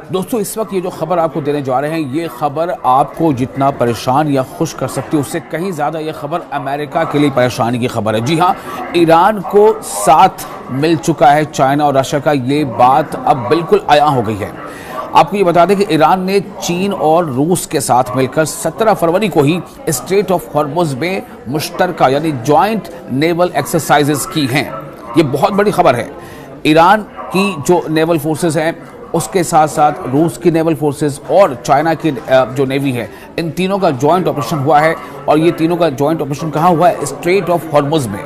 दोस्तों, इस वक्त ये जो खबर आपको देने जा रहे हैं, ये खबर आपको जितना परेशान या खुश कर सकती है उससे कहीं ज़्यादा ये खबर अमेरिका के लिए परेशानी की खबर है। जी हाँ, ईरान को साथ मिल चुका है चाइना और रशिया का। ये बात अब बिल्कुल आया हो गई है। आपको ये बता दें कि ईरान ने चीन और रूस के साथ मिलकर 17 फरवरी को ही स्ट्रेट ऑफ हॉर्मुज़ में मुश्तरका यानी जॉइंट नेवल एक्सरसाइजेस की हैं। ये बहुत बड़ी खबर है। ईरान की जो नेवल फोर्सेस हैं उसके साथ साथ रूस की नेवल फोर्सेस और चाइना की जो नेवी है, इन तीनों का जॉइंट ऑपरेशन हुआ है। और ये तीनों का जॉइंट ऑपरेशन कहाँ हुआ है? स्ट्रेट ऑफ हॉर्मुज़ में।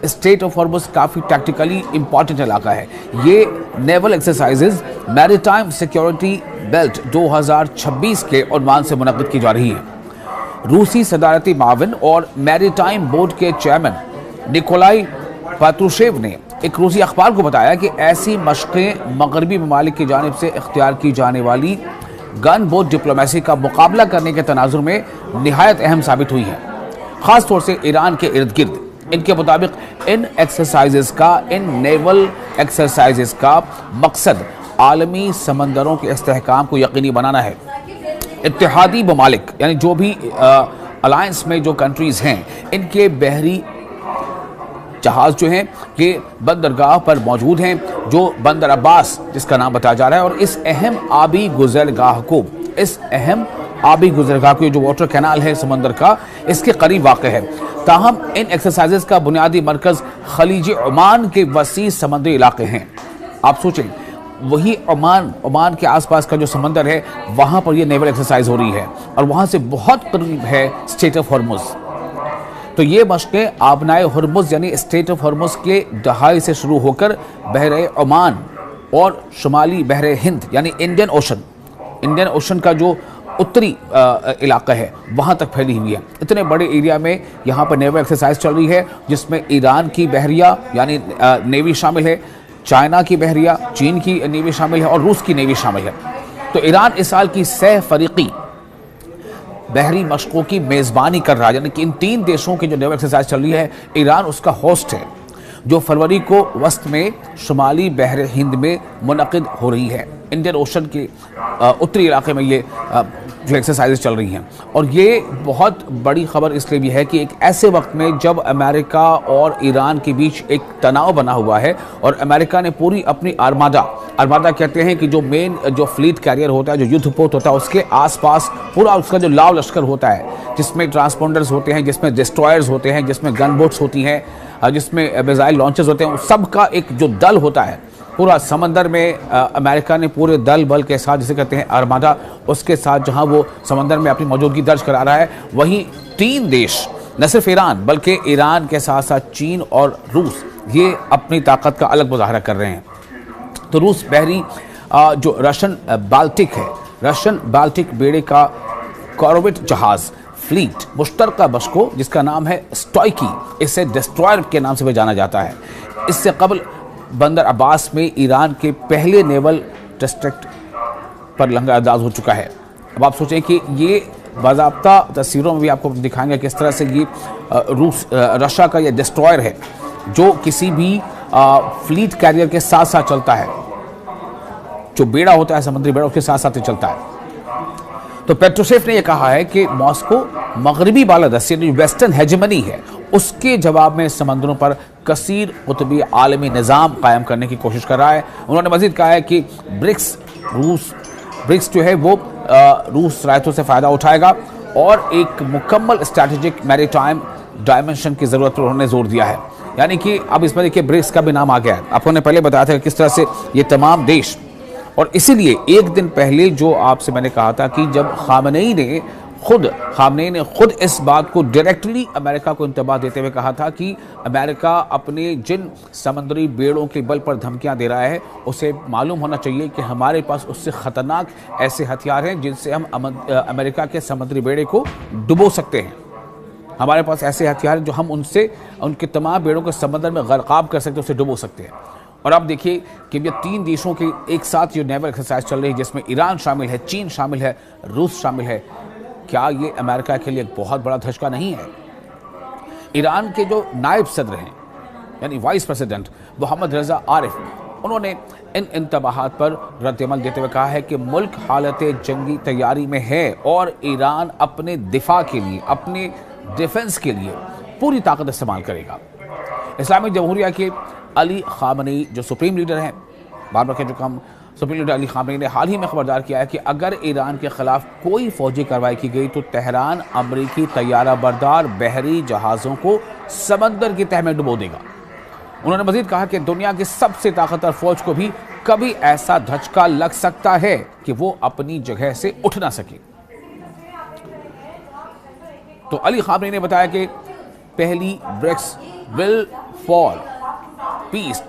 स्ट्रेट ऑफ हॉर्मुज़ काफ़ी टैक्टिकली इंपॉर्टेंट इलाका है। ये naval exercises maritime security belt 2026 के उन्वान से मुनक़्क़िद की जा रही है। रूसी सदारती माविन और मैरीटाइम बोर्ड के चेयरमैन निकोलाई पात्रुशेव ने एक रूसी अखबार को बताया कि ऐसी मशक़ें मगरबी ममालिक की जानिब से इख्तियार की जाने वाली गन बोट डिप्लोमेसी का मुकाबला करने के तनाजुर में निहायत अहम साबित हुई है, ख़ास तौर से ईरान के इर्द गिर्द। इनके मुताबिक इन नेवल एक्सरसाइजेस का मकसद आलमी समंदरों के इस्तेहकाम को यकीनी बनाना है। इत्तेहादी ममालिक यानी जो भी अलायंस में जो कंट्रीज़ हैं, इनके बहरी जहाज जो हैं ये बंदरगाह पर मौजूद हैं, जो बंदर अब्बास जिसका नाम बताया जा रहा है। और इस अहम आबी गुजरगाह को जो वाटर कैनाल है समंदर का, इसके करीब वाक़ है। ताहम इन एक्सरसाइजेस का बुनियादी मरकज़ खलीज ओमान के वसी समुद्री इलाके हैं। आप सोचें, वही ओमान के आसपास का जो समंदर है वहाँ पर ये नेवल एक्सरसाइज हो रही है और वहाँ से बहुत करीब है स्ट्रेट ऑफ हॉर्मुज़। तो ये मशक़ें आबनाए हॉर्मुज़ यानी स्ट्रेट ऑफ हॉर्मुज़ के दहाई से शुरू होकर बहरे ओमान और शुमाली बहरे हिंद यानी इंडियन ओशन का जो उत्तरी इलाका है वहाँ तक फैली हुई है। इतने बड़े एरिया में यहाँ पर नेवल एक्सरसाइज चल रही है, जिसमें ईरान की बहरिया यानी नेवी शामिल है, चाइना की बहरिया, चीन की नेवी शामिल है और रूस की नेवी शामिल है। तो ईरान इस साल की सह फरीकी बहरी मशकों की मेज़बानी कर रहा है, यानी कि इन तीन देशों की जो नेवल एक्सरसाइज चल रही है, ईरान उसका होस्ट है, जो फरवरी को वस्त में शुमाली बहर हिंद में मुनक़िद हो रही है। इंडियन ओशन के उत्तरी इलाके में ये जो एक्सरसाइजेज चल रही हैं। और ये बहुत बड़ी खबर इसलिए भी है कि एक ऐसे वक्त में जब अमेरिका और ईरान के बीच एक तनाव बना हुआ है और अमेरिका ने पूरी अपनी आर्मादा कहते हैं कि जो मेन जो फ्लीट कैरियर होता है, जो युद्धपोत होता है, उसके आसपास पूरा उसका जो लाव लश्कर होता है, जिसमें ट्रांसपोंडर्स होते हैं, जिसमें डिस्ट्रॉयर्स होते हैं, जिसमें गन बोट्स होती हैं, जिसमें मिसाइल लॉन्चर्स होते हैं, सबका एक जो दल होता है पूरा समंदर में, अमेरिका ने पूरे दल बल के साथ, जिसे कहते हैं आर्मादा, उसके साथ जहां वो समंदर में अपनी मौजूदगी दर्ज करा रहा है, वहीं तीन देश, न सिर्फ ईरान बल्कि ईरान के साथ साथ चीन और रूस, ये अपनी ताकत का अलग मुजाहरा कर रहे हैं। तो रूस बहरी जो रशियन बाल्टिक बेड़े का कॉर्वेट जहाज़ फ्लीट मुश्तरका बशको, जिसका नाम है स्टॉइकी, इसे डिस्ट्रॉयर के नाम से भी जाना जाता है। इससे कबल बंदर अब्बास में ईरान के पहले नेवल डिस्ट्रिक्ट पर लंगरअंदाज हो चुका है। अब आप सोचें कि ये बाज़ाब्ता तस्वीरों में भी आपको दिखाएंगे किस तरह से ये रशिया का ये डिस्ट्रॉयर है, जो किसी भी फ्लीट कैरियर के साथ साथ चलता है। जो बेड़ा होता है, समुद्री बेड़ा, उसके साथ साथ ही चलता है। तो पेट्रोशेव ने यह कहा है कि मॉस्को मगरबी बालादस्ती यानी वेस्टर्न हेजेमनी है, उसके जवाब में समंदरों पर कसीर कुतुबी आलमी निज़ाम कायम करने की कोशिश कर रहा है। उन्होंने मज़ीद कहा है कि ब्रिक्स जो है वो रूस रायतों से फ़ायदा उठाएगा और एक मुकम्मल स्ट्रैटेजिक मैरीटाइम डायमेंशन की ज़रूरत पर उन्होंने जोर दिया है। यानी कि अब इसमें देखिए ब्रिक्स का भी नाम आ गया है। आपको ने पहले बताया था कि किस तरह से ये तमाम देश, और इसीलिए एक दिन पहले जो आपसे मैंने कहा था कि जब खामनेई ने खुद इस बात को डायरेक्टली अमेरिका को इंतबाह देते हुए कहा था कि अमेरिका अपने जिन समुद्री बेड़ों के बल पर धमकियां दे रहा है, उसे मालूम होना चाहिए कि हमारे पास उससे ख़तरनाक ऐसे हथियार हैं जिनसे हम अमेरिका के समुद्री बेड़े को डुबो सकते हैं। हमारे पास ऐसे हथियार हैं जो हम उनके तमाम बेड़ों को समंदर में गर्काब कर सकते हैं, उसे डुबो सकते हैं। और अब देखिए कि ये तीन देशों के एक साथ जो नेवल एक्सरसाइज चल रही है, जिसमें ईरान शामिल है, चीन शामिल है, रूस शामिल है, क्या ये अमेरिका के लिए एक बहुत बड़ा धचका नहीं है? ईरान के जो नायब सदर हैं यानी वाइस प्रेसिडेंट मोहम्मद रज़ा आरिफ, उन्होंने इन इंतबाहात पर रद्दअमल देते हुए कहा है कि मुल्क हालत जंगी तैयारी में है और ईरान अपने दिफा के लिए, अपने डिफेंस के लिए पूरी ताकत इस्तेमाल करेगा। इस्लामिक जमहूरिया के अली खामनेई जो सुप्रीम लीडर हैं, बार बार कह चुका हम, सुप्रीम लीडर अली खामनेई ने हाल ही में खबरदार किया है कि अगर ईरान के खिलाफ कोई फौजी कार्रवाई की गई तो तेहरान अमरीकी तैयारा बरदार बहरी जहाज़ों को समंदर की तह में डुबो देगा। उन्होंने मजीद कहा कि दुनिया की सबसे ताकतवर फौज को भी कभी ऐसा धचका लग सकता है कि वो अपनी जगह से उठ ना सके। तो अली खामनेई ने बताया कि पहली ब्रिक्स विल फॉर पीस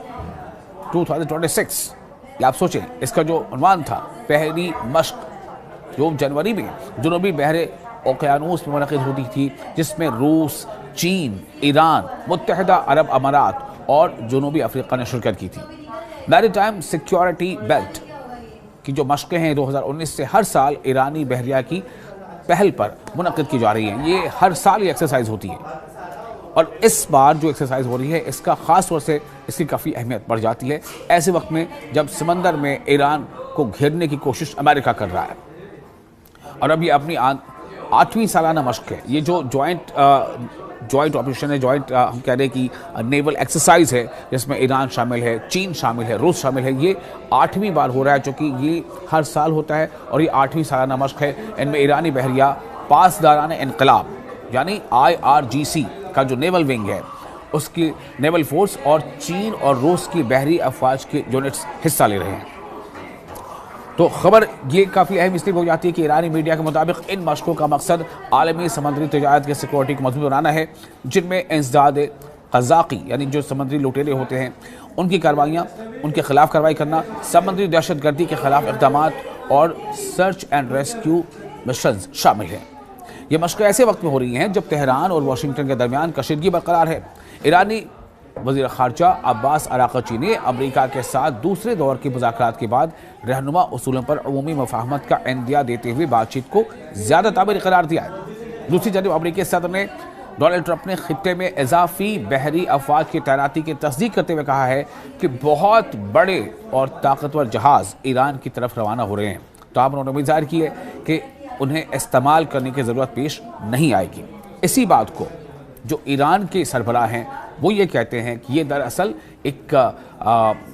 2026, आप सोचें इसका जो उन्वान था, पहली मश्क जो जनवरी में जनूबी बहरे ओकियानूस में मुनक़िद होती थी, जिसमें रूस, चीन, ईरान, मुत्तहिदा अरब अमारात और जनूबी अफ्रीका ने शिरकत की थी। मैरीटाइम सिक्योरिटी बेल्ट की जो मश्कें हैं 2019 से हर साल ईरानी बहरिया की पहल पर मुनक़िद की जा रही हैं। ये हर साल ये एक्सरसाइज होती है और इस बार जो एक्सरसाइज हो रही है इसका ख़ास तौर से इसकी काफ़ी अहमियत बढ़ जाती है ऐसे वक्त में जब समंदर में ईरान को घेरने की कोशिश अमेरिका कर रहा है। और अब ये अपनी 8वीं सालाना मश्क है। ये जो जॉइंट ऑपरेशन है, हम कह रहे हैं कि नेवल एक्सरसाइज है, जिसमें ईरान शामिल है, चीन शामिल है, रूस शामिल है। ये 8वीं बार हो रहा है, चूँकि ये हर साल होता है और ये 8वीं सालाना मश्क है। इनमें ईरानी बहरिया पासदारान इनकलाब यानी IRGC का जो नेवल विंग है उसकी नेवल फोर्स और चीन और रूस की बहरी अफवाज के यूनिट्स हिस्सा ले रहे हैं। तो खबर ये काफ़ी अहम इसलिए हो जाती है कि ईरानी मीडिया के मुताबिक इन मशकों का मकसद आलमी समुद्री तजारत की सिक्योरिटी को मजबूत बनाना है, जिनमें इंसदाद क़ज़ाक़ी यानी जो समुद्री लुटेरे होते हैं उनकी कार्रवाइयाँ, उनके खिलाफ कार्रवाई करना, समुद्री दहशतगर्दी के खिलाफ इक़दाम और सर्च एंड रेस्क्यू मिशन शामिल हैं। ये मशक़ें ऐसे वक्त में हो रही हैं जब तेहरान और वाशिंगटन के दरमियान कशीदगी बरकरार है। ईरानी वज़ीर ख़ारजा अब्बास अराक़ची ने अमरीका के साथ दूसरे दौर के मुज़ाकरात के बाद रहनुमा उसूलों पर अमूमी मुफ़ाहमत का इंदिया देते हुए बातचीत को ज़्यादा ताबीर करार दिया है। दूसरी जानब अमरीकी सदर ने डोनाल्ड ट्रंप ने खित्ते में इजाफी बहरी अफवाज की तैनाती की तस्दीक करते हुए कहा है कि बहुत बड़े और ताकतवर जहाज़ ईरान की तरफ रवाना हो रहे हैं। तो आप उन्होंने उम्मीद ज़ाहिर की है कि उन्हें इस्तेमाल करने की ज़रूरत पेश नहीं आएगी। इसी बात को जो ईरान के सरबराह हैं वो ये कहते हैं कि ये दरअसल एक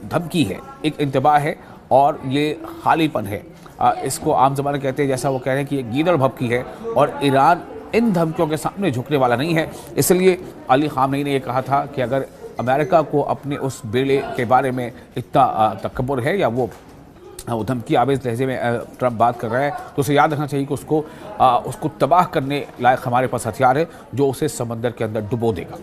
धमकी है, एक इंतबाह है और ये खालीपन है। इसको आम ज़बान कहते हैं, जैसा वो कह रहे हैं कि ये गीदड़ भभकी है और ईरान इन धमकियों के सामने झुकने वाला नहीं है। इसलिए अली खामनेई ने ये कहा था कि अगर अमेरिका को अपने उस बेड़े के बारे में इतना तकब्बुर है या वो धमकी आवेज़ लहजे में ट्रंप बात कर रहा है तो उसे याद रखना चाहिए कि उसको तबाह करने लायक हमारे पास हथियार है जो उसे समंदर के अंदर डुबो देगा।